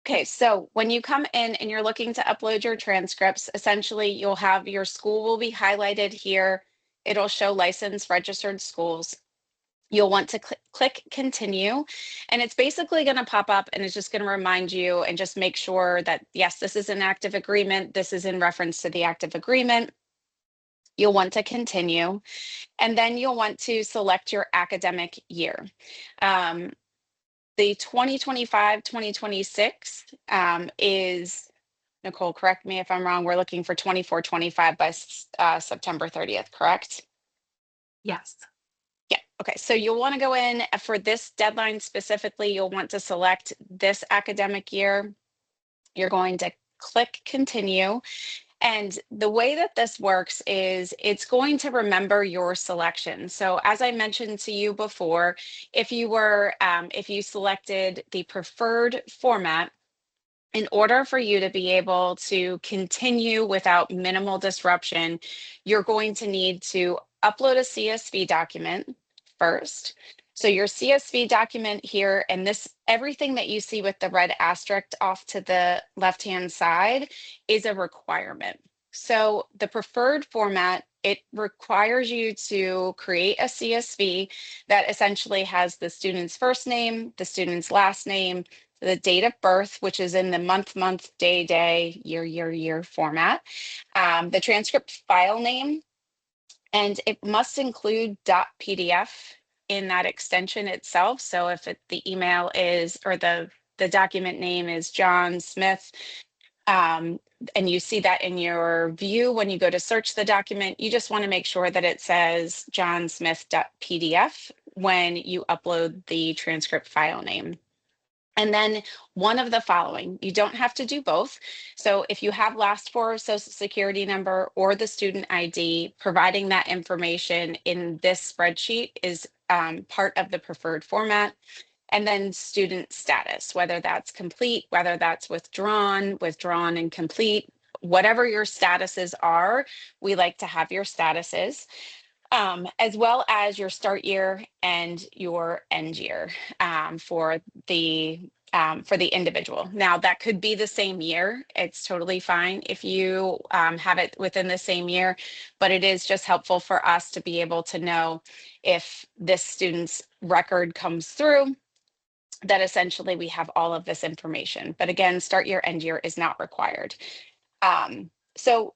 Okay, so when you come in and you're looking to upload your transcripts, essentially you'll have your school will be highlighted here. It'll show licensed registered schools. You'll want to click continue, and it's basically going to pop up and it's just going to remind you and just make sure that, yes, this is an active agreement. This is in reference to the active agreement. You'll want to continue, and then you'll want to select your academic year. The 2025-2026 is, Nicole, correct me if I'm wrong, we're looking for 24-25 by September 30th, correct? Yes. Yeah, okay, so you'll want to go in for this deadline specifically, you'll want to select this academic year. You're going to click continue. And the way that this works is it's going to remember your selection. So as I mentioned to you before, if you selected the preferred format, in order for you to be able to continue without minimal disruption, you're going to need to upload a CSV document first. So your CSV document here, and this, everything that you see with the red asterisk off to the left-hand side is a requirement. So the preferred format, it requires you to create a CSV that essentially has the student's first name, the student's last name, the date of birth, which is in the month, day, year format, the transcript file name, and it must include .pdf in that extension itself. So if the email is, or the document name is John Smith, and you see that in your view when you go to search the document, you just want to make sure that it says johnsmith.pdf when you upload the transcript file name. And then one of the following, you don't have to do both. So if you have last four of social security number or the student ID, providing that information in this spreadsheet is part of the preferred format. And then student status, whether that's complete, whether that's withdrawn and complete, whatever your statuses are, we like to have your statuses. As well as your start year and your end year for the individual. Now that could be the same year. It's totally fine if you have it within the same year, but it is just helpful for us to be able to know if this student's record comes through, that essentially we have all of this information. But again, start year, end year is not required. So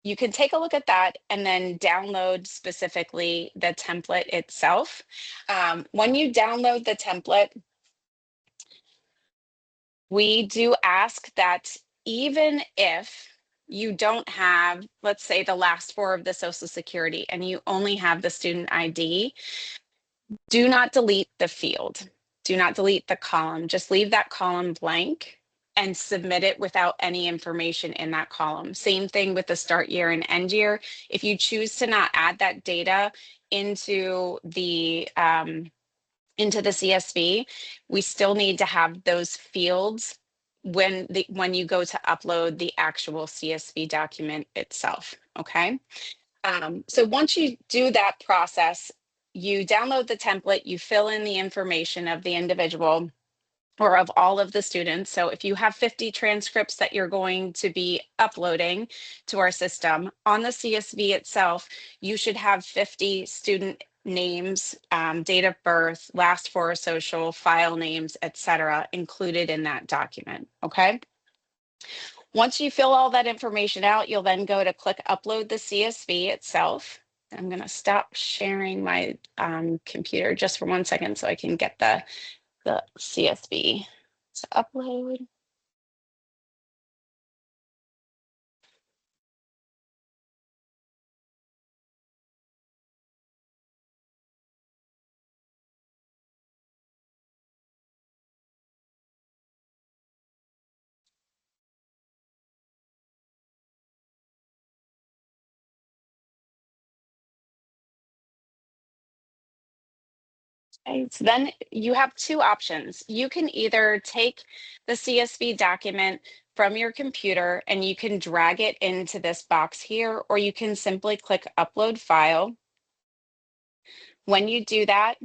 you can take a look at that and then download specifically the template itself. When you download the template, we do ask that even if you don't have, let's say, the last four of the Social Security and you only have the student ID, do not delete the field. Do not delete the column. Just leave that column blank and submit it without any information in that column. Same thing with the start year and end year. If you choose to not add that data into the CSV, we still need to have those fields when you go to upload the actual CSV document itself. Okay. So once you do that process, you download the template, you fill in the information of the individual or of all of the students. So if you have 50 transcripts that you're going to be uploading to our system, on the CSV itself, you should have 50 student names, date of birth, last four social, file names, etc., included in that document. Okay. Once you fill all that information out, you'll then go to click upload the CSV itself. I'm going to stop sharing my computer just for 1 second so I can get the CSV to upload. Okay, so then you have two options. You can either take the CSV document from your computer and you can drag it into this box here, or you can simply click upload file. When you do that,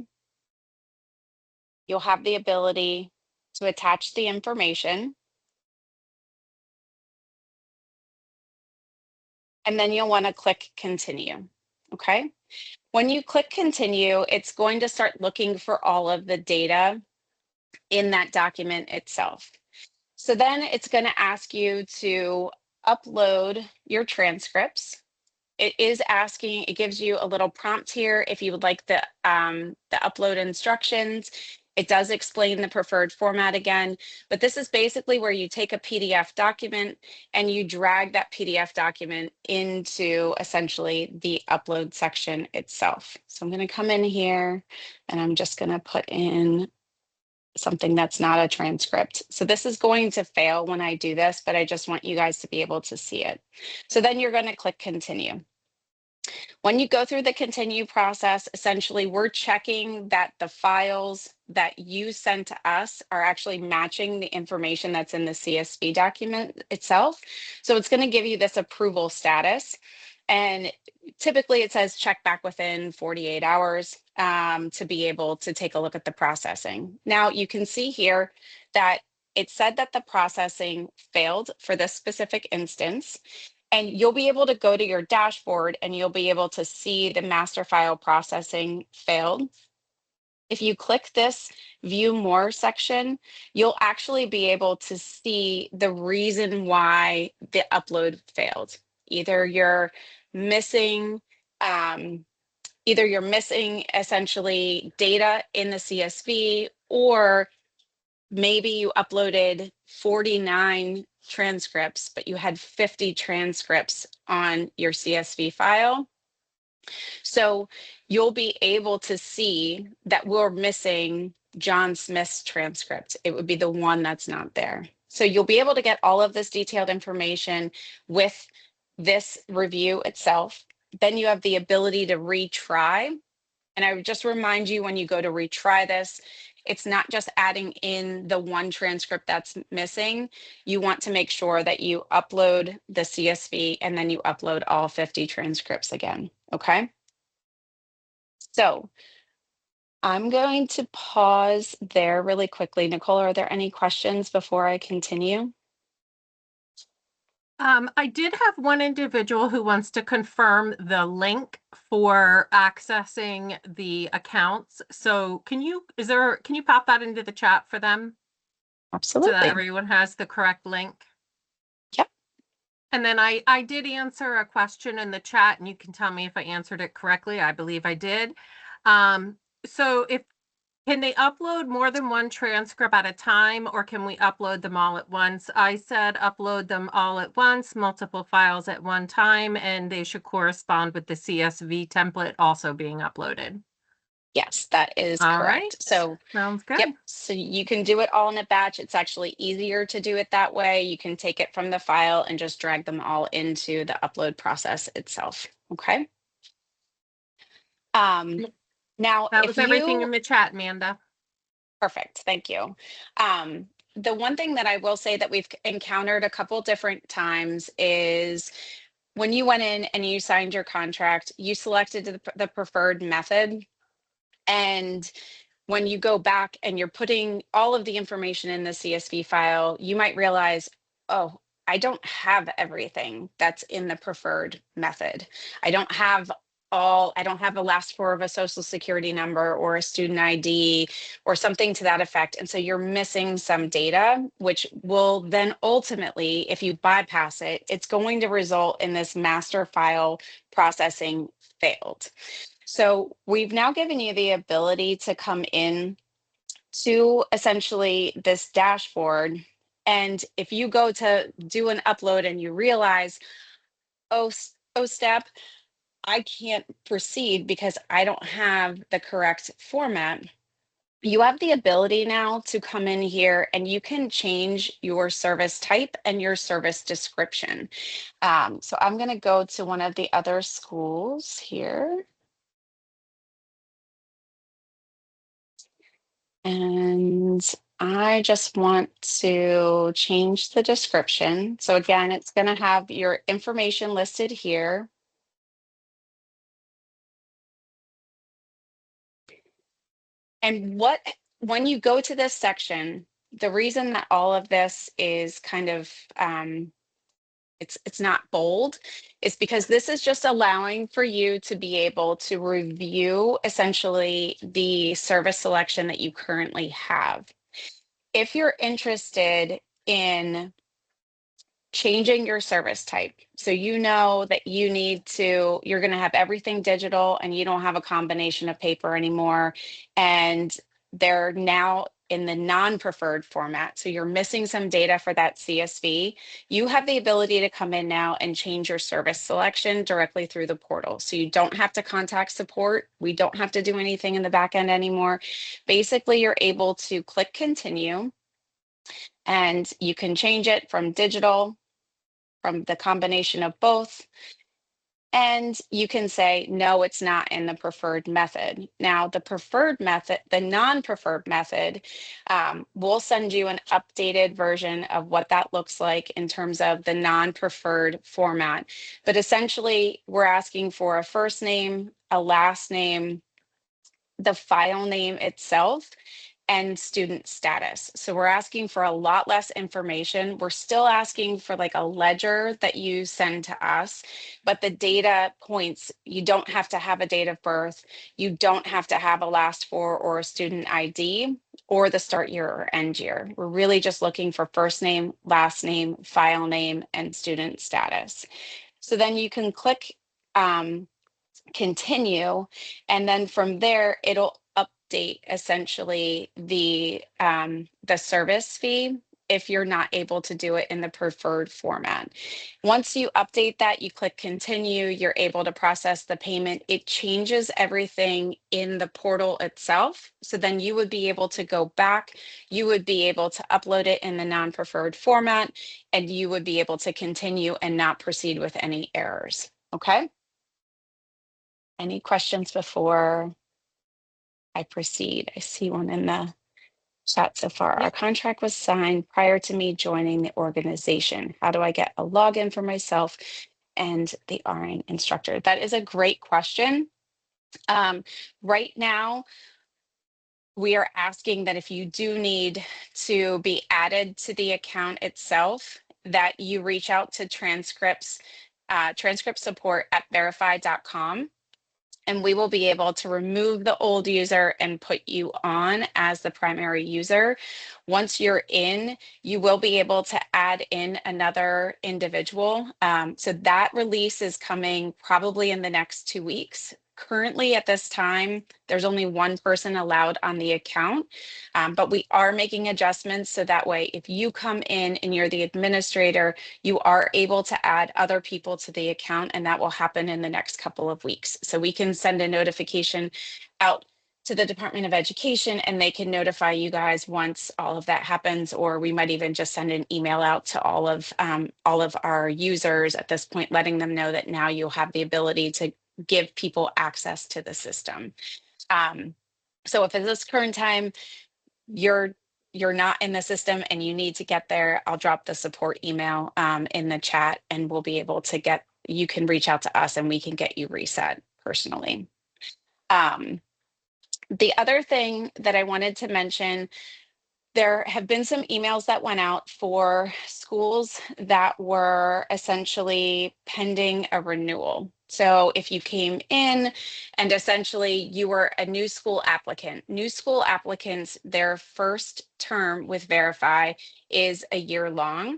you'll have the ability to attach the information. and then you'll want to click continue. Okay. When you click continue, it's going to start looking for all of the data in that document itself. So then it's going to ask you to upload your transcripts. It is asking, it gives you a little prompt here if you would like the upload instructions. It does explain the preferred format again, but this is basically where you take a PDF document and you drag that PDF document into essentially the upload section itself. So I'm going to come in here and I'm just going to put in something that's not a transcript. So this is going to fail when I do this, but I just want you guys to be able to see it. So then you're going to click continue. When you go through the continue process, essentially we're checking that the files that you sent to us are actually matching the information that's in the CSV document itself. So it's going to give you this approval status. And typically it says check back within 48 hours to be able to take a look at the processing. Now you can see here that it said that the processing failed for this specific instance. And you'll be able to go to your dashboard and you'll be able to see the master file processing failed. If you click this view more section, you'll actually be able to see the reason why the upload failed. Either you're missing essentially data in the CSV, or maybe you uploaded 49 transcripts, but you had 50 transcripts on your CSV file. So you'll be able to see that we're missing John Smith's transcript. It would be the one that's not there. So you'll be able to get all of this detailed information with this review itself. Then you have the ability to retry. And I would just remind you, when you go to retry this, it's not just adding in the one transcript that's missing. You want to make sure that you upload the CSV and then you upload all 50 transcripts again, okay? So I'm going to pause there really quickly. Nicole, are there any questions before I continue? I did have one individual who wants to confirm the link for accessing the accounts. So can you pop that into the chat for them so that Absolutely. everyone has the correct link? Yep. And then I did answer a question in the chat, and you can tell me if I answered it correctly. I believe I did. So can they upload more than one transcript at a time, or can we upload them all at once? I said upload them all at once, multiple files at one time, and they should correspond with the CSV template also being uploaded. Yes, that is All correct. right. So, Sounds good. yep. So you can do it all in a batch. It's actually easier to do it that way. You can take it from the file and just drag them all into the upload process itself. Okay. Now, That if was everything you, in the chat, Amanda. perfect, thank you. The one thing that I will say that we've encountered a couple different times is when you went in and you signed your contract, you selected the preferred method. And when you go back and you're putting all of the information in the CSV file, you might realize, oh, I don't have everything that's in the preferred method. I don't have the last four of a social security number or a student ID or something to that effect. And so you're missing some data, which will then ultimately, if you bypass it, it's going to result in this master file processing failed. So we've now given you the ability to come in to essentially this dashboard. And if you go to do an upload and you realize, oh step, I can't proceed because I don't have the correct format, you have the ability now to come in here and you can change your service type and your service description. So I'm going to go to one of the other schools here. And I just want to change the description. So again, it's going to have your information listed here. And when you go to this section, the reason that all of this is kind of it's not bold, is because this is just allowing for you to be able to review essentially the service selection that you currently have. If you're interested in changing your service type, so you know that you're going to have everything digital and you don't have a combination of paper anymore, and they're now in the non-preferred format, so you're missing some data for that CSV, you have the ability to come in now and change your service selection directly through the portal. So you don't have to contact support. We don't have to do anything in the back end anymore. Basically, you're able to click continue, and you can change it from digital, from the combination of both. And you can say, no, it's not in the preferred method. Now, the preferred method, the non-preferred method, we'll send you an updated version of what that looks like in terms of the non-preferred format. But essentially, we're asking for a first name, a last name, the file name itself, and student status. So we're asking for a lot less information. We're still asking for like a ledger that you send to us, but the data points, you don't have to have a date of birth. You don't have to have a last four or a student ID or the start year or end year. We're really just looking for first name, last name, file name, and student status. So then you can click continue, and then from there it'll update essentially the service fee if you're not able to do it in the preferred format. Once you update that, you click continue, you're able to process the payment. It changes everything in the portal itself. So then you would be able to go back, you would be able to upload it in the non-preferred format, and you would be able to continue and not proceed with any errors. Okay? Any questions before I proceed? I see one in the chat so far. Yeah. Our contract was signed prior to me joining the organization. How do I get a login for myself and the RN instructor? That is a great question. Right now, we are asking that if you do need to be added to the account itself, that you reach out to transcript support at verify.com. And we will be able to remove the old user and put you on as the primary user. Once you're in, you will be able to add in another individual. So that release is coming probably in the next 2 weeks. Currently at this time, there's only one person allowed on the account, but we are making adjustments so that way if you come in and you're the administrator, you are able to add other people to the account, and that will happen in the next couple of weeks. So we can send a notification out to the Department of Education and they can notify you guys once all of that happens, or we might even just send an email out to all of our users at this point, letting them know that now you'll have the ability to give people access to the system. So if at this current time you're not in the system and you need to get there, I'll drop the support email in the chat, and we'll be able to you can reach out to us and we can get you reset personally. The other thing that I wanted to mention, there have been some emails that went out for schools that were essentially pending a renewal. So if you came in and essentially you were a new school applicants, their first term with Verify is a year long.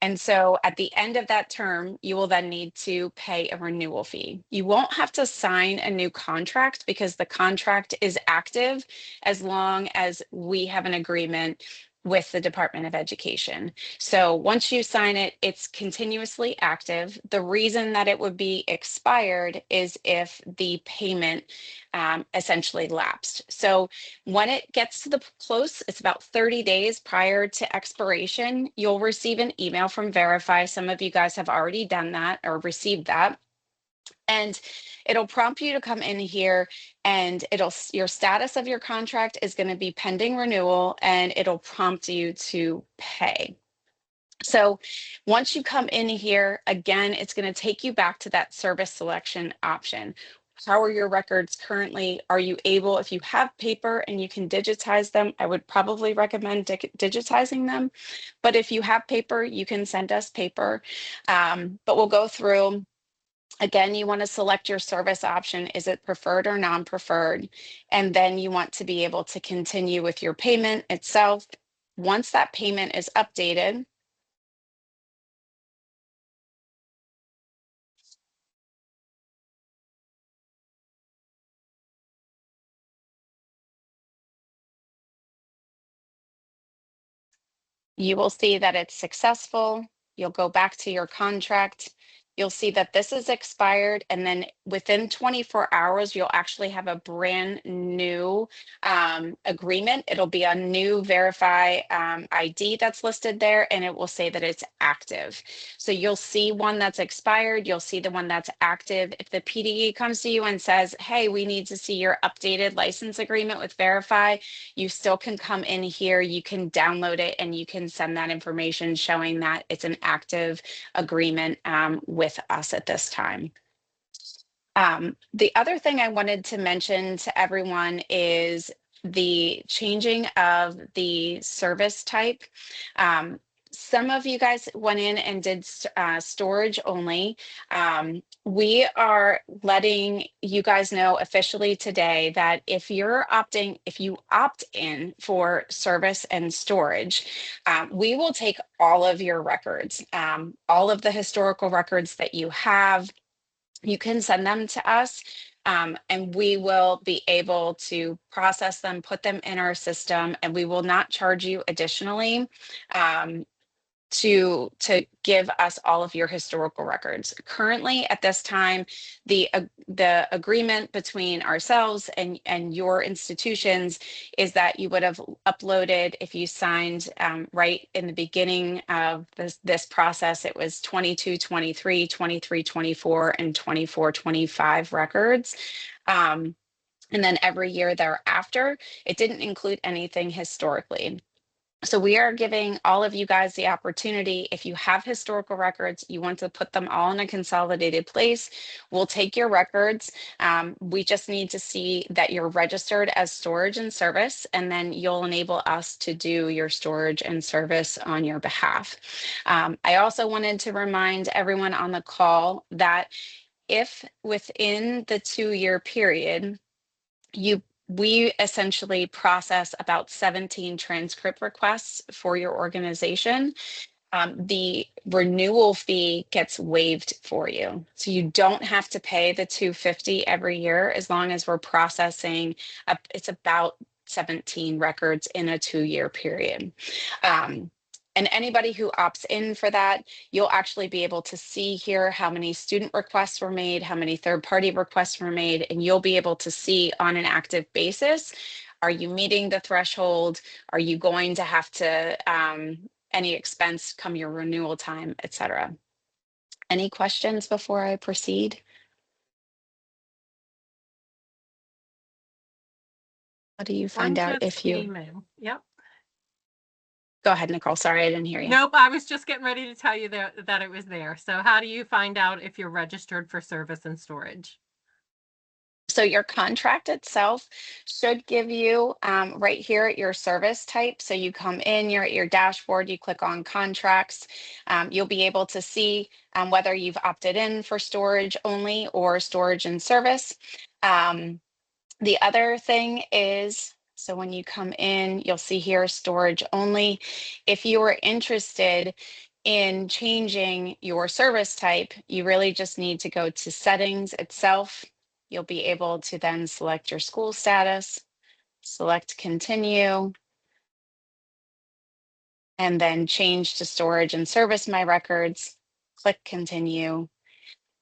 And so at the end of that term, you will then need to pay a renewal fee. You won't have to sign a new contract because the contract is active as long as we have an agreement with the Department of Education. So once you sign it, it's continuously active. The reason that it would be expired is if the payment essentially lapsed. So when it gets to the close, it's about 30 days prior to expiration, you'll receive an email from Verify. Some of you guys have already done that or received that. And it'll prompt you to come in here, and your status of your contract is going to be pending renewal, and it'll prompt you to pay. So once you come in here, again, it's going to take you back to that service selection option. How are your records currently? Are you able, if you have paper and you can digitize them, I would probably recommend digitizing them. But if you have paper, you can send us paper. But we'll go through. Again, you want to select your service option. Is it preferred or non-preferred? And then you want to be able to continue with your payment itself. Once that payment is updated, you will see that it's successful. You'll go back to your contract. You'll see that this is expired, and then within 24 hours, you'll actually have a brand new agreement. It'll be a new Verify ID that's listed there, and it will say that it's active. So you'll see one that's expired. You'll see the one that's active. If the PDE comes to you and says, hey, we need to see your updated license agreement with Verify, you still can come in here, you can download it, and you can send that information showing that it's an active agreement with us at this time. The other thing I wanted to mention to everyone is the changing of the service type. Some of you guys went in and did storage only. We are letting you guys know officially today that if you opt in for service and storage, we will take all of your records, all of the historical records that you have. You can send them to us, and we will be able to process them, put them in our system, and we will not charge you additionally to give us all of your historical records. Currently, at this time, the agreement between ourselves and your institutions is that you would have uploaded, if you signed right in the beginning of this process, it was 22, 23, 23, 24, and 24, 25 records. And then every year thereafter, it didn't include anything historically. So we are giving all of you guys the opportunity, if you have historical records, you want to put them all in a consolidated place, we'll take your records. We just need to see that you're registered as storage and service, and then you'll enable us to do your storage and service on your behalf. I also wanted to remind everyone on the call that if within the 2-year period, we essentially process about 17 transcript requests for your organization. The renewal fee gets waived for you. So you don't have to pay the $250 every year as long as we're processing, it's about 17 records in a 2-year period. And anybody who opts in for that, you'll actually be able to see here how many student requests were made, how many third-party requests were made, and you'll be able to see on an active basis, are you meeting the threshold? Are you going to have to, any expense come your renewal time, et cetera? Any questions before I proceed? How do you One find out just if you, came in. Yep. go ahead, Nicole, sorry, I didn't hear you. Nope, I was just getting ready to tell you that it was there. So how do you find out if you're registered for service and storage? So your contract itself should give you right here at your service type. So you come in, you're at your dashboard, you click on contracts. You'll be able to see whether you've opted in for storage only or storage and service. The other thing is, so when you come in, you'll see here storage only. If you are interested in changing your service type, you really just need to go to settings itself. You'll be able to then select your school status, select continue, and then change to storage and service my records, click continue.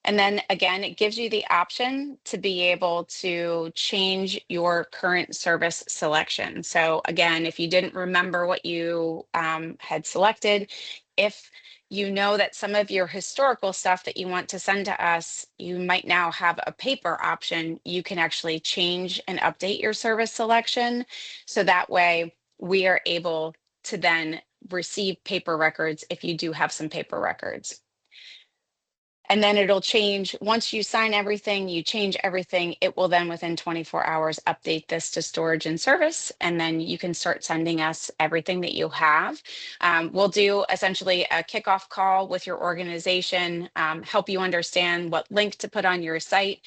And then again, it gives you the option to be able to change your current service selection. So again, if you didn't remember what you had selected, if you know that some of your historical stuff that you want to send to us, you might now have a paper option, you can actually change and update your service selection. So that way we are able to then receive paper records if you do have some paper records. And then it'll change once you sign everything, you change everything. It will then within 24 hours update this to storage and service. And then you can start sending us everything that you have. We'll do essentially a kickoff call with your organization, help you understand what link to put on your site.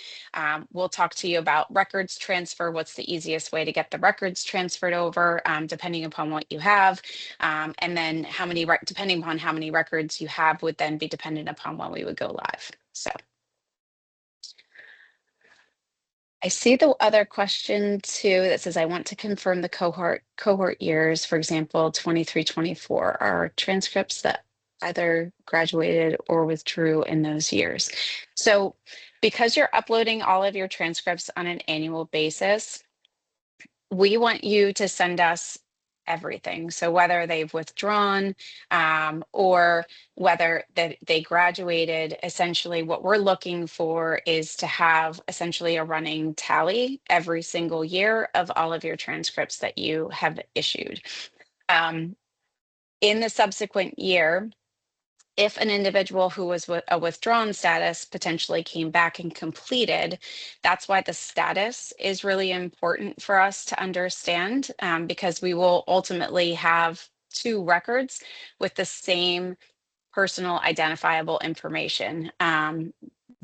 We'll talk to you about records transfer. What's the easiest way to get the records transferred over, depending upon what you have. And then how many, depending upon how many records you have would then be dependent upon when we would go live. So I see the other question too that says, I want to confirm the cohort years, for example, 23, 24 are transcripts that either graduated or withdrew in those years. So because you're uploading all of your transcripts on an annual basis, we want you to send us everything. So whether they've withdrawn or whether that they graduated, essentially what we're looking for is to have essentially a running tally every single year of all of your transcripts that you have issued. In the subsequent year, if an individual who was with a withdrawn status potentially came back and completed, that's why the status is really important for us to understand, because we will ultimately have two records with the same personal identifiable information.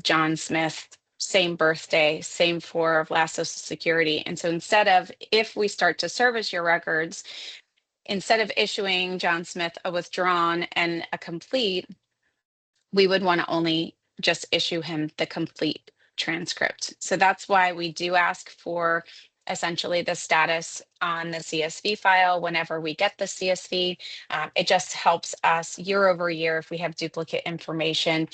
John Smith, same birthday, same four of last social security. And so instead of, if we start to service your records, instead of issuing John Smith a withdrawn and a complete, we would want to only just issue him the complete transcript. So that's why we do ask for essentially the status on the CSV file whenever we get the CSV. It just helps us year over year. If we have duplicate information,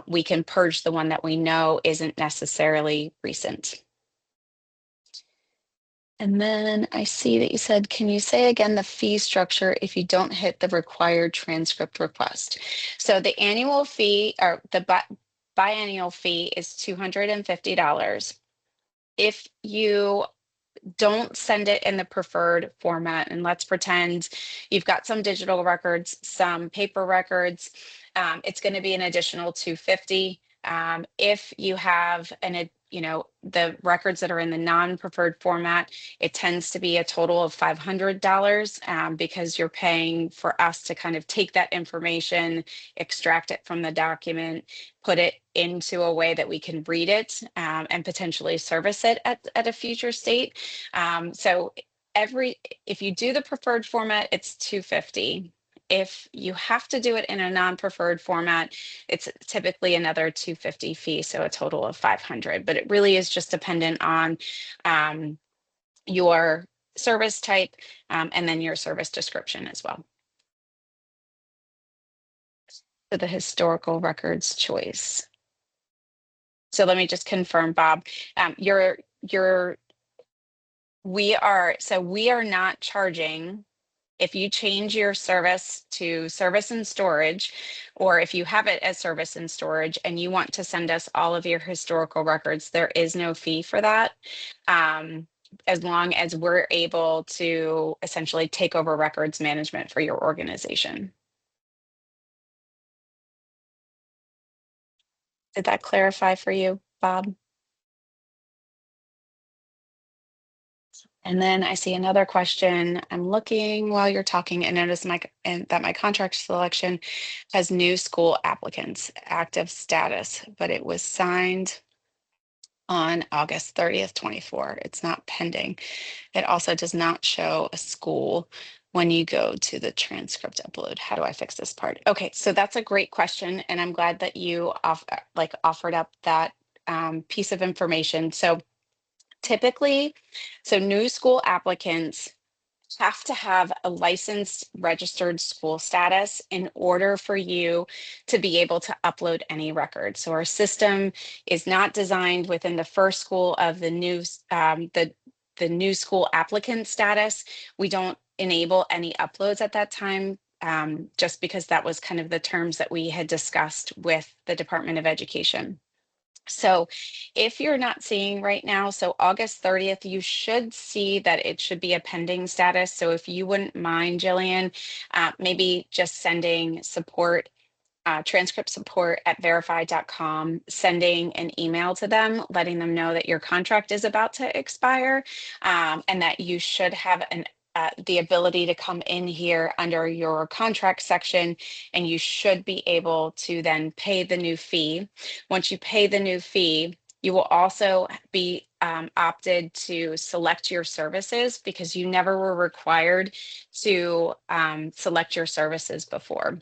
we can purge the one that we know isn't necessarily recent. And then I see that you said, can you say again the fee structure if you don't hit the required transcript request? So the annual fee or the biannual fee is $250. If you don't send it in the preferred format, and let's pretend you've got some digital records, some paper records, it's going to be an additional $250. If you have the records that are in the non-preferred format, it tends to be a total of $500, because you're paying for us to kind of take that information, extract it from the document, put it into a way that we can read it, and potentially service it at a future state. So if you do the preferred format, it's $250. If you have to do it in a non-preferred format, it's typically another $250 fee, so a total of $500. But it really is just dependent on your service type, and then your service description as well. So the historical records choice. So let me just confirm, Bob. We are not charging. If you change your service to service and storage, or if you have it as service and storage and you want to send us all of your historical records, there is no fee for that. As long as we're able to essentially take over records management for your organization. Did that clarify for you, Bob? And then I see another question. I'm looking while you're talking and notice that my contract selection has new school applicants, active status, but it was signed on August 30th, 24. It's not pending. It also does not show a school when you go to the transcript upload. How do I fix this part? Okay, so that's a great question, and I'm glad that you offered up that piece of information. So typically, new school applicants have to have a licensed registered school status in order for you to be able to upload any record. So our system is not designed within the first school of the new new school applicant status. We don't enable any uploads at that time, just because that was kind of the terms that we had discussed with the Department of Education. So if you're not seeing right now, so August 30th, you should see that it should be a pending status. So if you wouldn't mind, Jillian, maybe just sending support transcript support at verify.com, sending an email to them, letting them know that your contract is about to expire, and that you should have the ability to come in here under your contract section, and you should be able to then pay the new fee. Once you pay the new fee, you will also be opted to select your services, because you never were required to select your services before.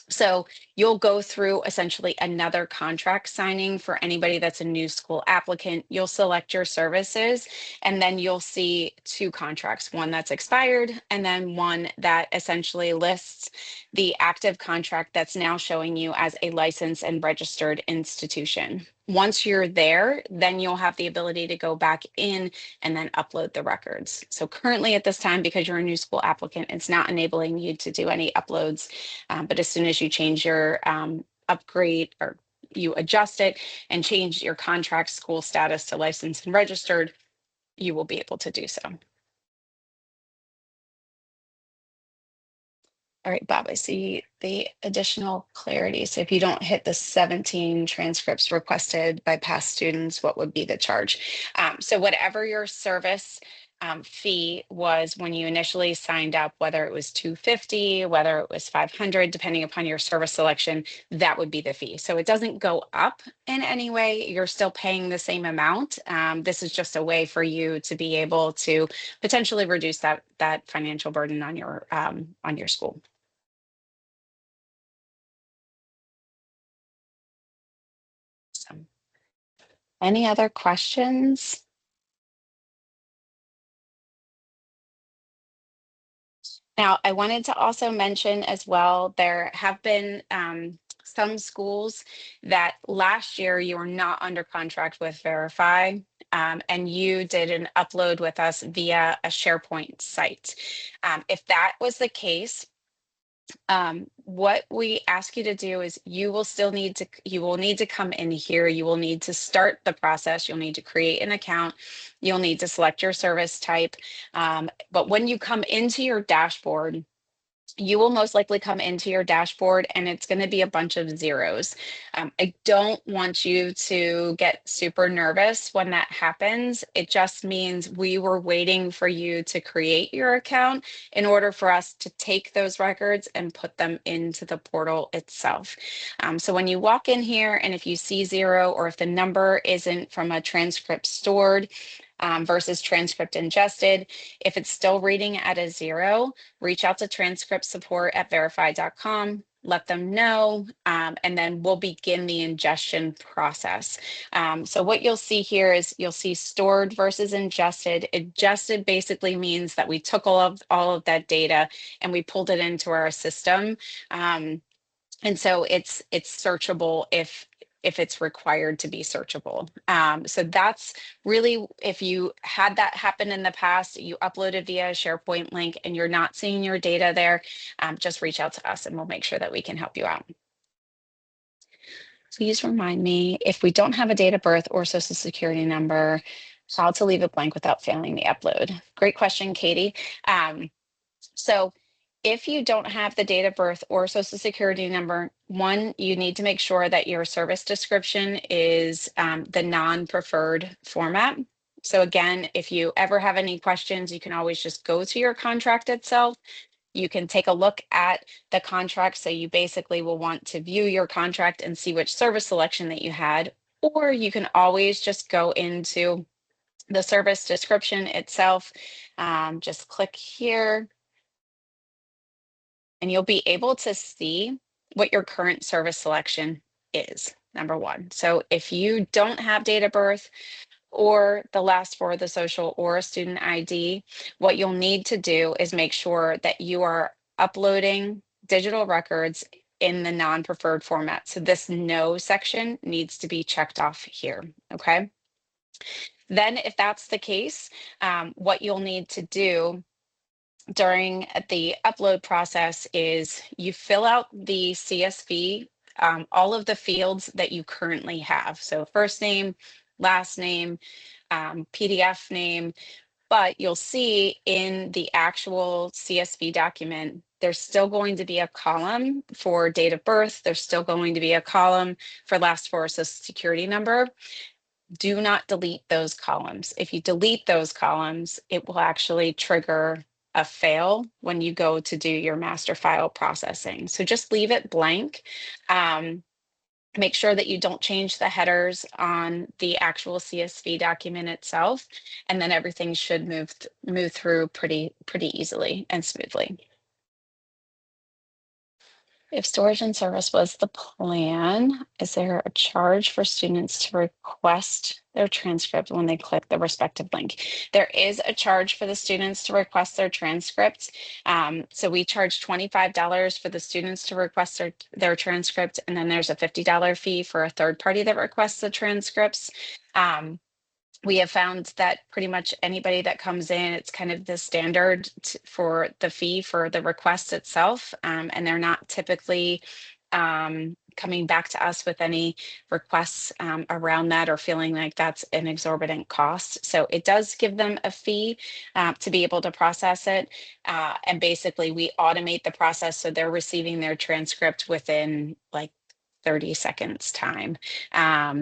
So you'll go through essentially another contract signing for anybody that's a new school applicant. You'll select your services, and then you'll see two contracts, one that's expired and then one that essentially lists the active contract that's now showing you as a licensed and registered institution. Once you're there, then you'll have the ability to go back in and then upload the records. So currently at this time, because you're a new school applicant, it's not enabling you to do any uploads. But as soon as you change your upgrade, or you adjust it and change your contract school status to licensed and registered, you will be able to do so. All right, Bob, I see the additional clarity. So if you don't hit the 17 transcripts requested by past students, what would be the charge? So whatever your service fee was when you initially signed up, whether it was $250, whether it was $500, depending upon your service selection, that would be the fee. So it doesn't go up in any way. You're still paying the same amount. This is just a way for you to be able to potentially reduce that financial burden on your school. So, any other questions? Now, I wanted to also mention as well, there have been some schools that last year you were not under contract with Verify, and you did an upload with us via a SharePoint site. If that was the case, what we ask you to do is you will need to come in here. You will need to start the process. You'll need to create an account. You'll need to select your service type. But when you come into your dashboard, you will most likely come into your dashboard and it's going to be a bunch of zeros. I don't want you to get super nervous when that happens. It just means we were waiting for you to create your account in order for us to take those records and put them into the portal itself. So when you walk in here and if you see zero, or if the number isn't from a transcript stored versus transcript ingested, if it's still reading at a zero, reach out to transcript support at verify.com, let them know, and then we'll begin the ingestion process. So what you'll see here is you'll see stored versus ingested. Ingested basically means that we took all of that data and we pulled it into our system. And so it's searchable if it's required to be searchable. So that's really, if you had that happen in the past, you uploaded via a SharePoint link and you're not seeing your data there, just reach out to us and we'll make sure that we can help you out. Please remind me, if we don't have a date of birth or social security number, how to leave it blank without failing the upload. Great question, Katie. So if you don't have the date of birth or social security number, one, you need to make sure that your service description is the non-preferred format. So again, if you ever have any questions, you can always just go to your contract itself. You can take a look at the contract. So you basically will want to view your contract and see which service selection that you had, or you can always just go into the service description itself. Just click here and you'll be able to see what your current service selection is, number one. So if you don't have date of birth or the last four of the social or a student ID, what you'll need to do is make sure that you are uploading digital records in the non-preferred format. So this no section needs to be checked off here, okay? Then if that's the case, what you'll need to do during the upload process is you fill out the CSV, all of the fields that you currently have. So first name, last name, PDF name, But you'll see in the actual CSV document, there's still going to be a column for date of birth. There's still going to be a column for last four social security number. Do not delete those columns. If you delete those columns, it will actually trigger a fail when you go to do your master file processing. So just leave it blank. Make sure that you don't change the headers on the actual CSV document itself, and then everything should move through pretty easily and smoothly. If storage and service was the plan, is there a charge for students to request their transcript when they click the respective link? There is a charge for the students to request their transcripts. So we charge $25 for the students to request their transcript, and then there's a $50 fee for a third party that requests the transcripts. We have found that pretty much anybody that comes in, it's kind of the standard for the fee for the request itself. And they're not typically coming back to us with any requests around that or feeling like that's an exorbitant cost. So it does give them a fee to be able to process it. And basically we automate the process so they're receiving their transcript within like 30 seconds time.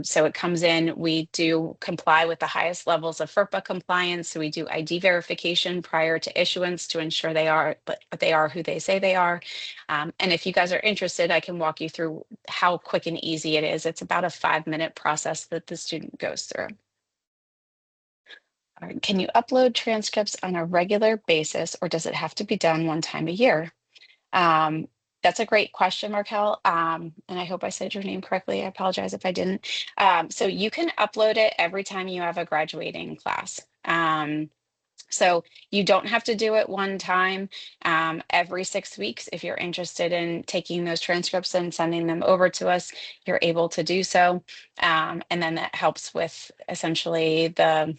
So it comes in, we do comply with the highest levels of FERPA compliance. So we do ID verification prior to issuance to ensure they are who they say they are. And if you guys are interested, I can walk you through how quick and easy it is. It's about a 5-minute process that the student goes through. All right. Can you upload transcripts on a regular basis, or does it have to be done one time a year? That's a great question, Markel. And I hope I said your name correctly. I apologize if I didn't. So you can upload it every time you have a graduating class. So you don't have to do it one time every 6 weeks. If you're interested in taking those transcripts and sending them over to us, you're able to do so. And then that helps with essentially the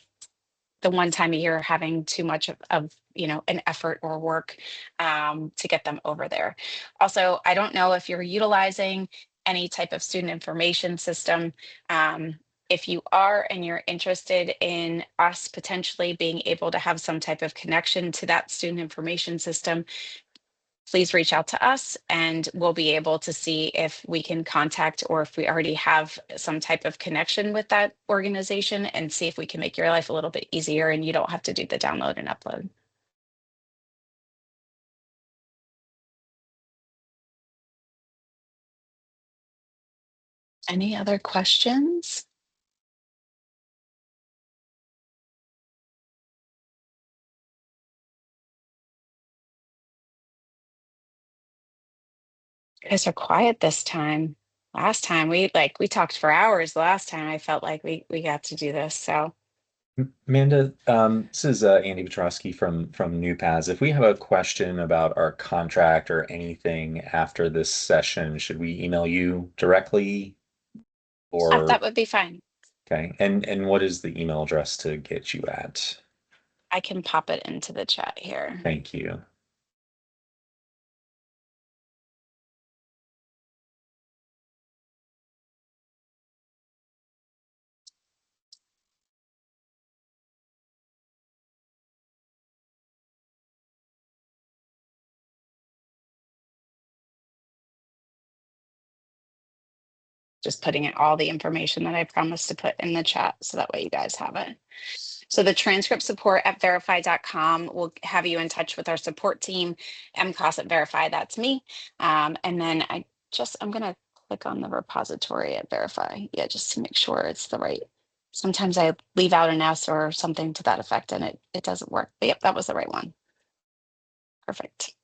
one time a year having too much of an effort or work to get them over there. Also, I don't know if you're utilizing any type of student information system. If you are and you're interested in us potentially being able to have some type of connection to that student information system, please reach out to us and we'll be able to see if we can contact or if we already have some type of connection with that organization and see if we can make your life a little bit easier and you don't have to do the download and upload. Any other questions? You guys are quiet this time. Last time we talked for hours. Last time I felt like we got to do this. So Amanda, this is Andy Petrosky from NewPaths. If we have a question about our contract or anything after this session, should we email you directly that or would be fine. okay? And what is the email address to get you at? I can pop it into the chat here. Thank you. Just putting in all the information that I promised to put in the chat so that way you guys have it. So the transcript support at verify.com will have you in touch with our support team. MCOS at Verify, that's me. And then I'm going to click on the repository at Verify. Yeah, just to make sure it's the right. Sometimes I leave out an S or something to that effect and it doesn't work. But yep, that was the right one. Perfect.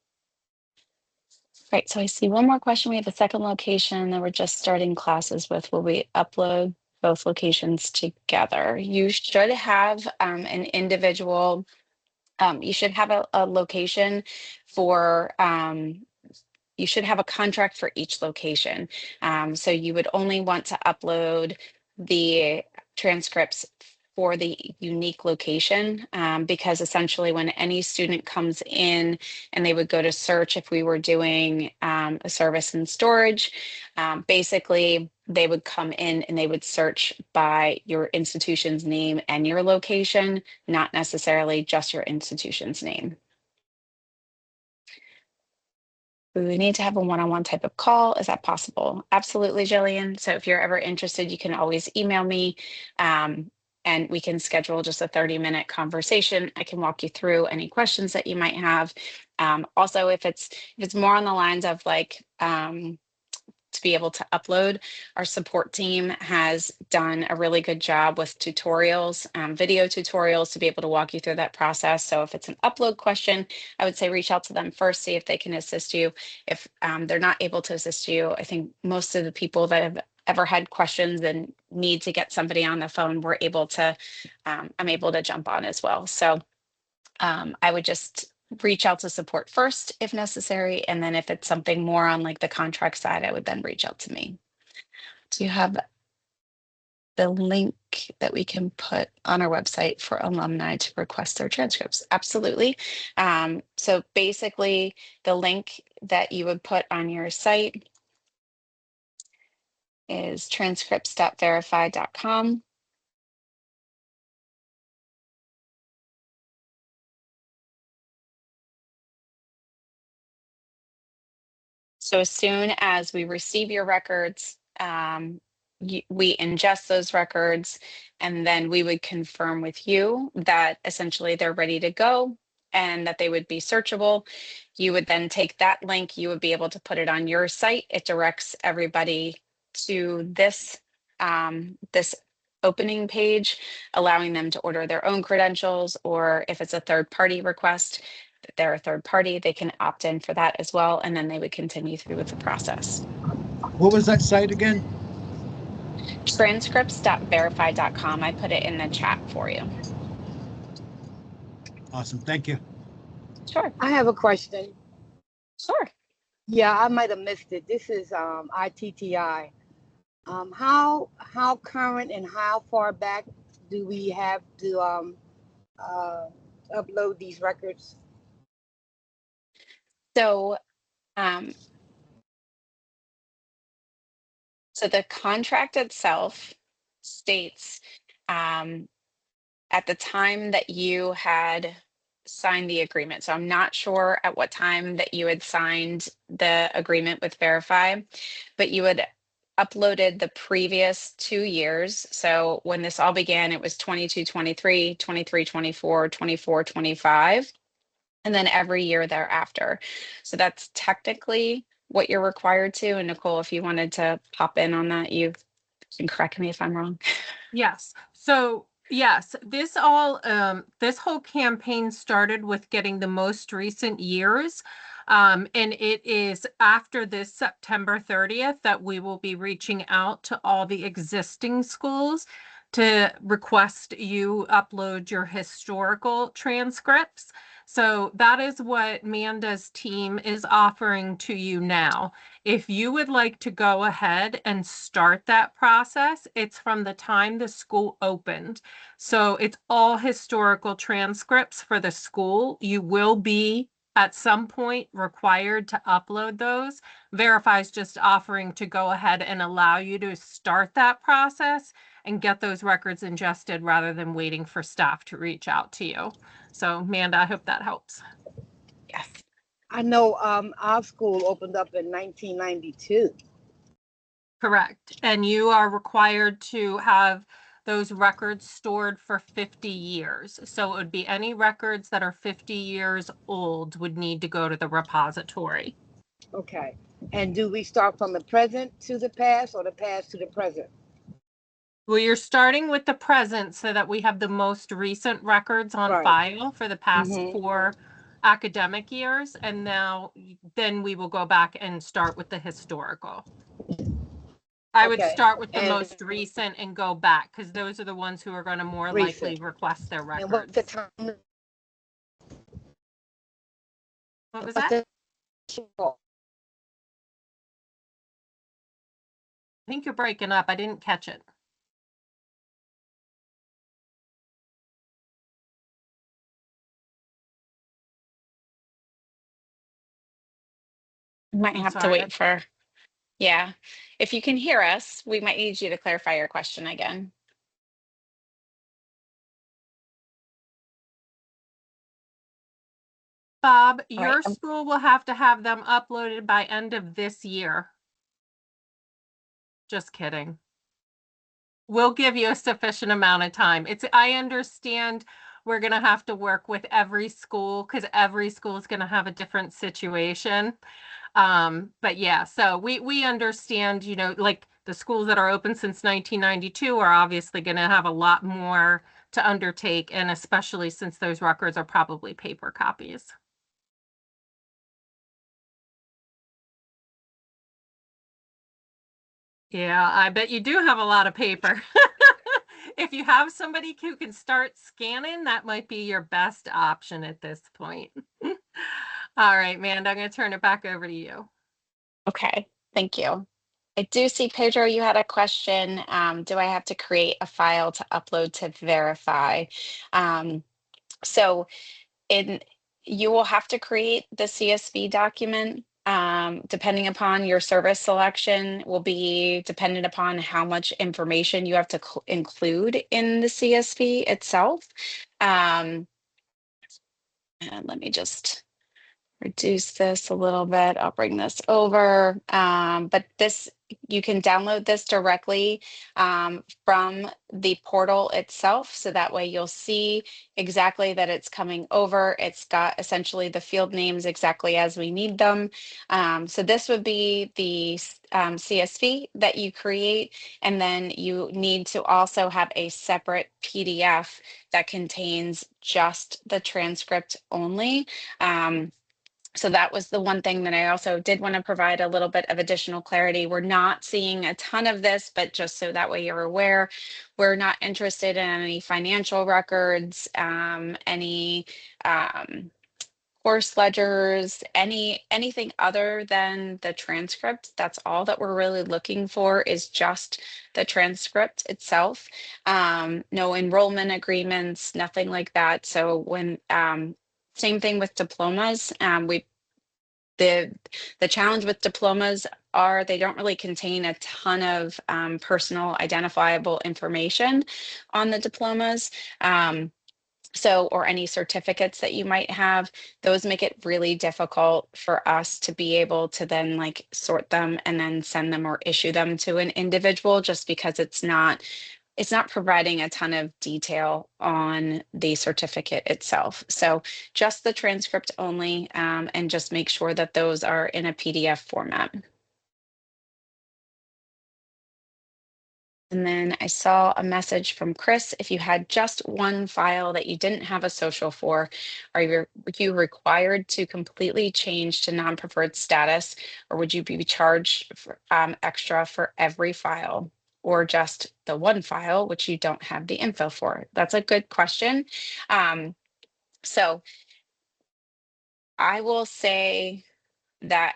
Right, so I see one more question. We have a second location that we're just starting classes with. Will we upload both locations together? You should have an individual, you should have a location for, you should have a contract for each location. So you would only want to upload the transcripts for the unique location, because essentially when any student comes in and they would go to search if we were doing a service and storage, basically they would come in and they would search by your institution's name and your location, not necessarily just your institution's name. We need to have a one-on-one type of call. Is that possible? Absolutely, Jillian. So if you're ever interested, you can always email me, and we can schedule just a 30-minute conversation. I can walk you through any questions that you might have. Also, if it's more on the lines of like to be able to upload, our support team has done a really good job with tutorials, video tutorials, to be able to walk you through that process. So if it's an upload question, I would say reach out to them first, see if they can assist you. If they're not able to assist you, I think most of the people that have ever had questions and need to get somebody on the phone, we're able to, I'm able to jump on as well. So I would just reach out to support first if necessary. And then if it's something more on like the contract side, I would then reach out to me. Do you have the link that we can put on our website for alumni to request their transcripts? Absolutely. So basically the link that you would put on your site is transcripts.verify.com. So as soon as we receive your records, we ingest those records, and then we would confirm with you that essentially they're ready to go and that they would be searchable. You would then take that link, you would be able to put it on your site. It directs everybody to this, this opening page, allowing them to order their own credentials, or if it's a third-party request, they're a third party, they can opt in for that as well, and then they would continue through with the process. What was that site again? Transcripts.verify.com. I put it in the chat for you. Awesome, thank you. Sure. I have a question. Sure. Yeah, I might have missed it. This is ITTI. How current and how far back do we have to upload these records? So, so the contract itself states, at the time that you had signed the agreement. So I'm not sure at what time that you had signed the agreement with Verify, but you had uploaded the previous 2 years. So when this all began, it was 22, 23, 23, 24, 24, 25, and then every year thereafter. So that's technically what you're required to. And Nicole, if you wanted to pop in on that, you can correct me if I'm wrong. Yes. So yes, this all this whole campaign started with getting the most recent years. And it is after this September 30th that we will be reaching out to all the existing schools to request you upload your historical transcripts. So that is what Manda's team is offering to you now. If you would like to go ahead and start that process, it's from the time the school opened. So it's all historical transcripts for the school. You will be at some point required to upload those. Verify is just offering to go ahead and allow you to start that process and get those records ingested rather than waiting for staff to reach out to you. So Amanda, I hope that helps. Yes. I know our school opened up in 1992. Correct. And you are required to have those records stored for 50 years. So it would be any records that are 50 years old would need to go to the repository. Okay. And do we start from the present to the past or the past to the present? Well, you're starting with the present so that we have the most recent records on Right. file for the past Mhm. 4 academic years. And now then we will go back and start with the historical. I would Okay. start with the And most recent and go back because those are the ones who are going to more likely recent. request their And what's the records. time? What was What's that? the- I think you're breaking up. I didn't catch it. Might I'm have to sorry. wait for, yeah. If you can hear us, we might need you to clarify your question again. Bob, All right. your school will have to have them uploaded by end of this year. Just kidding. We'll give you a sufficient amount of time. I understand we're going to have to work with every school because every school is going to have a different situation. But yeah, so we understand, you know, like the schools that are open since 1992 are obviously going to have a lot more to undertake, and especially since those records are probably paper copies. Yeah, I bet you do have a lot of paper. If you have somebody who can start scanning, that might be your best option at this point. All right, Amanda, I'm going to turn it back over to you. Okay, thank you. I do see, Pedro, you had a question. Do I have to create a file to upload to Verify? So you will have to create the CSV document. Depending upon your service selection will be dependent upon how much information you have to include in the CSV itself. And let me just reduce this a little bit. I'll bring this over. But you can download this directly from the portal itself. So that way you'll see exactly that it's coming over. It's got essentially the field names exactly as we need them. So this would be the CSV that you create. And then you need to also have a separate PDF that contains just the transcript only. So that was the one thing that I also did want to provide a little bit of additional clarity. We're not seeing a ton of this, but just so that way you're aware, we're not interested in any financial records, any course ledgers, anything other than the transcript. That's all that we're really looking for is just the transcript itself. No enrollment agreements, nothing like that. So when same thing with diplomas. The challenge with diplomas are they don't really contain a ton of personal identifiable information on the diplomas. Or any certificates that you might have, those make it really difficult for us to be able to then like sort them and then send them or issue them to an individual just because it's not providing a ton of detail on the certificate itself. So just the transcript only, and just make sure that those are in a PDF format. And then I saw a message from Chris. If you had just one file that you didn't have a social for, are you required to completely change to non-preferred status, or would you be charged for, extra for every file, or just the one file which you don't have the info for? That's a good question. So I will say that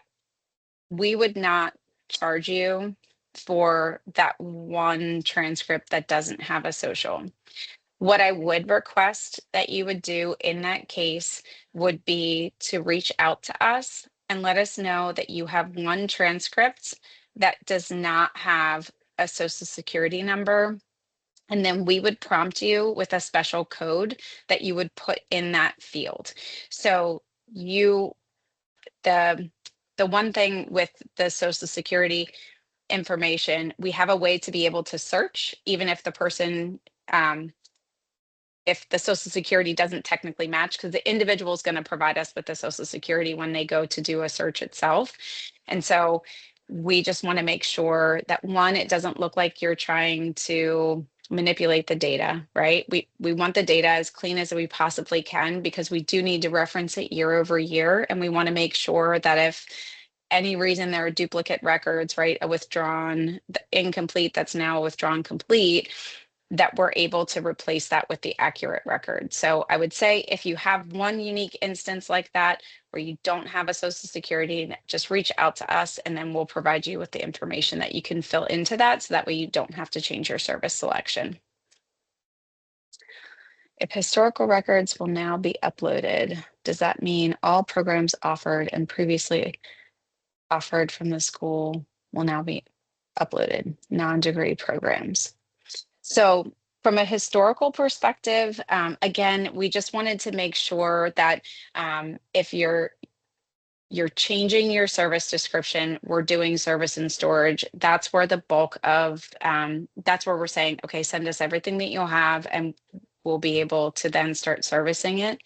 we would not charge you for that one transcript that doesn't have a social. What I would request that you would do in that case would be to reach out to us and let us know that you have one transcript that does not have a social security number. And then we would prompt you with a special code that you would put in that field. So the one thing with the social security information, we have a way to be able to search even if the person if the social security doesn't technically match, because the individual is going to provide us with the social security when they go to do a search itself. And so we just want to make sure that one, it doesn't look like you're trying to manipulate the data, right? We want the data as clean as we possibly can because we do need to reference it year over year. And we want to make sure that if any reason there are duplicate records, right, a withdrawn, incomplete that's now a withdrawn complete, that we're able to replace that with the accurate record. So I would say if you have one unique instance like that where you don't have a social security, just reach out to us and then we'll provide you with the information that you can fill into that so that way you don't have to change your service selection. If historical records will now be uploaded, does that mean all programs offered and previously offered from the school will now be uploaded, non-degree programs. So from a historical perspective, again, we just wanted to make sure that if you're changing your service description, we're doing service and storage, that's where the bulk of, that's where we're saying, okay, send us everything that you'll have and we'll be able to then start servicing it.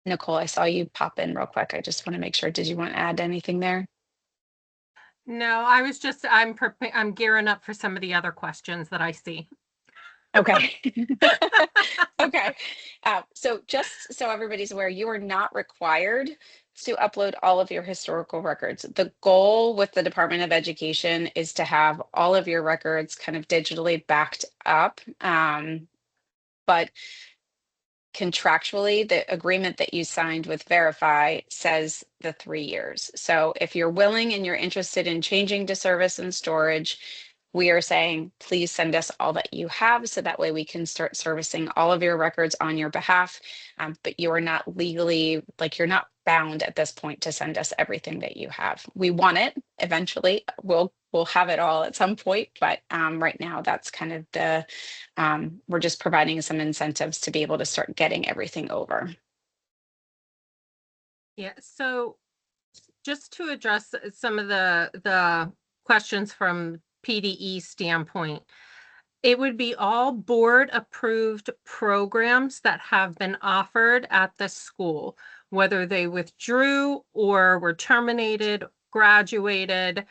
Nicole, I saw you pop in real quick. I just want to make sure, did you want to add anything there? No, I was just, I'm gearing up for some of the other questions that I see. Okay. Okay. So just so everybody's aware, you are not required to upload all of your historical records. The goal with the Department of Education is to have all of your records kind of digitally backed up. But contractually, the agreement that you signed with Verif-y says the 3 years. So if you're willing and you're interested in changing to service and storage, we are saying, please send us all that you have so that way we can start servicing all of your records on your behalf. But you are not legally, like you're not bound at this point to send us everything that you have. We want it eventually. We'll have it all at some point, but right now that's kind of the, we're just providing some incentives to be able to start getting everything over. Yeah, so just to address some of the questions from PDE standpoint, it would be all board approved programs that have been offered at the school, whether they withdrew or were terminated, graduated,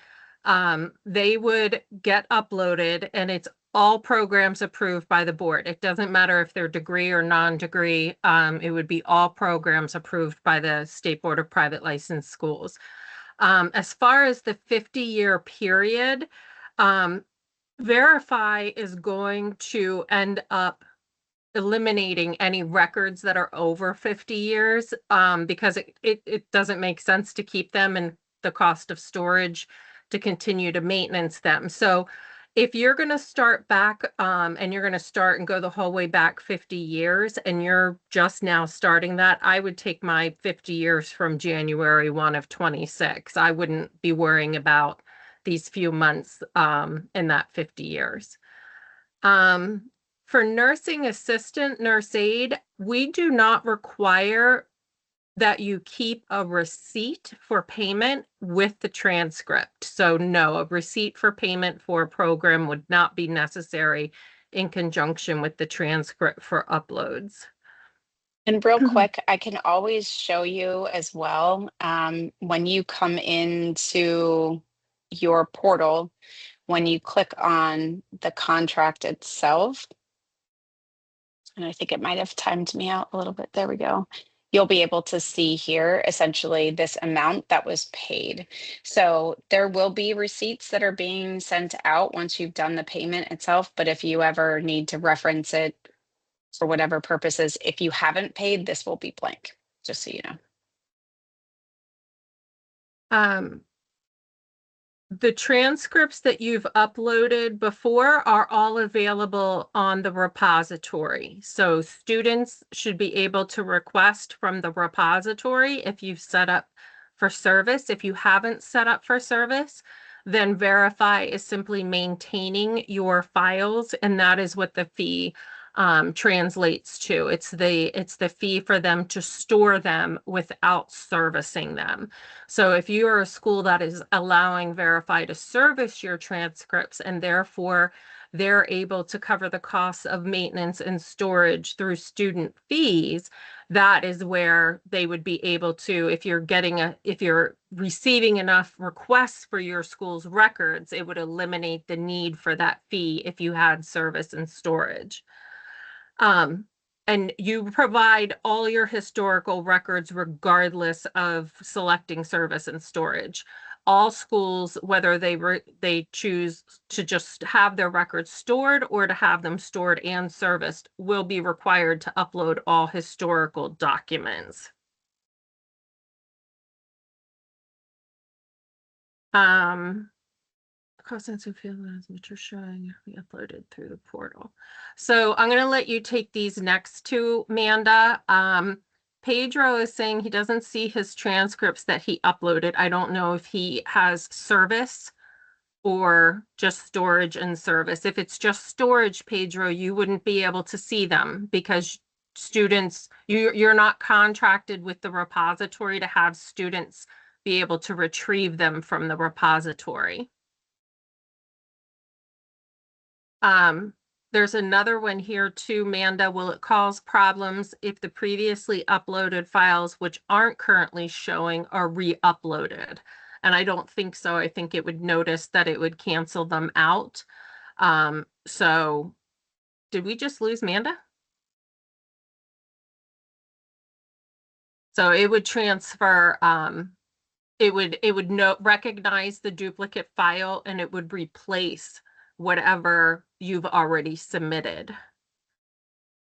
they would get uploaded, and it's all programs approved by the board. It doesn't matter if they're degree or non-degree. It would be all programs approved by the State Board of Private Licensed Schools. As far as the 50-year period, Verif-y is going to end up eliminating any records that are over 50 years because it doesn't make sense to keep them and the cost of storage to continue to maintenance them. So if you're going to start back and you're going to start and go the whole way back 50 years and you're just now starting that, I would take my 50 years from January 1 of 26. I wouldn't be worrying about these few months in that 50 years. For nursing assistant, nurse aide, we do not require that you keep a receipt for payment with the transcript. So no, a receipt for payment for a program would not be necessary in conjunction with the transcript for uploads. And real quick, I can always show you as well, when you come into your portal, when you click on the contract itself, and I think it might have timed me out a little bit. There we go. You'll be able to see here essentially this amount that was paid. So there will be receipts that are being sent out once you've done the payment itself. But if you ever need to reference it for whatever purposes, if you haven't paid, this will be blank, just so you know. The transcripts that you've uploaded before are all available on the repository. So students should be able to request from the repository if you've set up for service. If you haven't set up for service, then Verif-y is simply maintaining your files, and that is what the fee translates to. It's the fee for them to store them without servicing them. So if you are a school that is allowing Verif-y to service your transcripts and therefore they're able to cover the costs of maintenance and storage through student fees, that is where they would be able to, if you're receiving enough requests for your school's records, it would eliminate the need for that fee if you had service and storage. And you provide all your historical records regardless of selecting service and storage. All schools, whether they choose to just have their records stored or to have them stored and serviced, will be required to upload all historical documents. Contents and field lines which are showing we uploaded through the portal. So I'm going to let you take these next two, Amanda. Pedro is saying he doesn't see his transcripts that he uploaded. I don't know if he has service or just storage and service. If it's just storage, Pedro, you wouldn't be able to see them because students, you're not contracted with the repository to have students be able to retrieve them from the repository. There's another one here too, Manda. Will it cause problems if the previously uploaded files, which aren't currently showing, are re-uploaded? And I don't think so. I think it would notice that it would cancel them out. So did we just lose Manda? So it would transfer, it would recognize the duplicate file and it would replace whatever you've already submitted.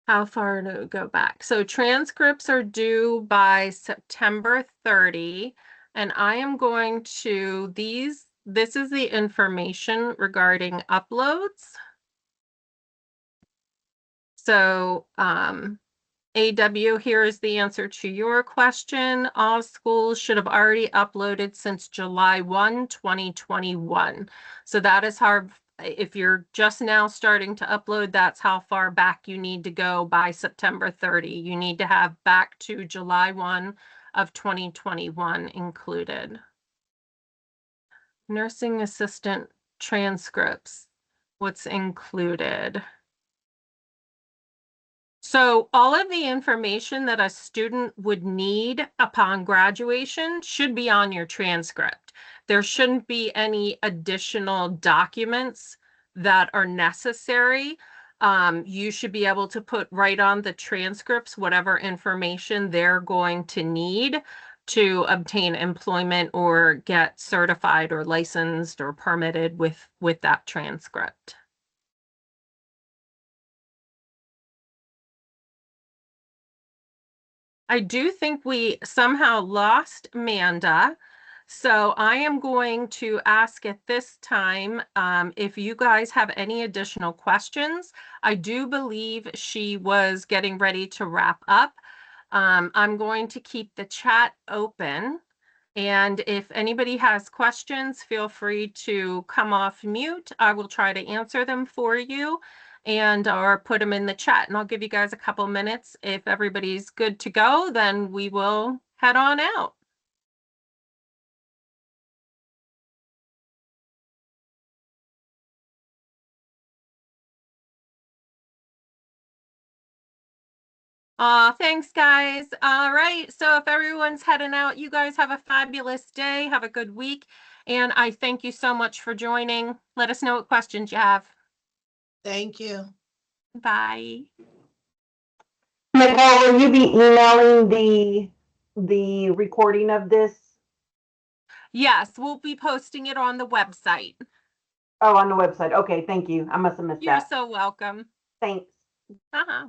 How far to go back? So transcripts are due by September 30, and I am going to this is the information regarding uploads. So AW, here is the answer to your question. All schools should have already uploaded since July 1, 2021. So that is how, if you're just now starting to upload, that's how far back you need to go by September 30. You need to have back to July 1 of 2021 included. Nursing assistant transcripts, what's included? So all of the information that a student would need upon graduation should be on your transcript. There shouldn't be any additional documents that are necessary. You should be able to put right on the transcripts whatever information they're going to need to obtain employment or get certified or licensed or permitted with that transcript. I do think we somehow lost Amanda. So I am going to ask at this time if you guys have any additional questions. I do believe she was getting ready to wrap up. I'm going to keep the chat open. And if anybody has questions, feel free to come off mute. I will try to answer them for you and or put them in the chat. And I'll give you guys a couple minutes. If everybody's good to go, then we will head on out. Thanks, guys. All right. So if everyone's heading out, you guys have a fabulous day. Have a good week. And I thank you so much for joining. Let us know what questions you have. Thank you. Bye. Nicole, will you be emailing the recording of this? Yes, we'll be posting it on the website. Oh, on the website. Okay, thank you. I must have missed You're that. so welcome. Thanks. Uh-huh.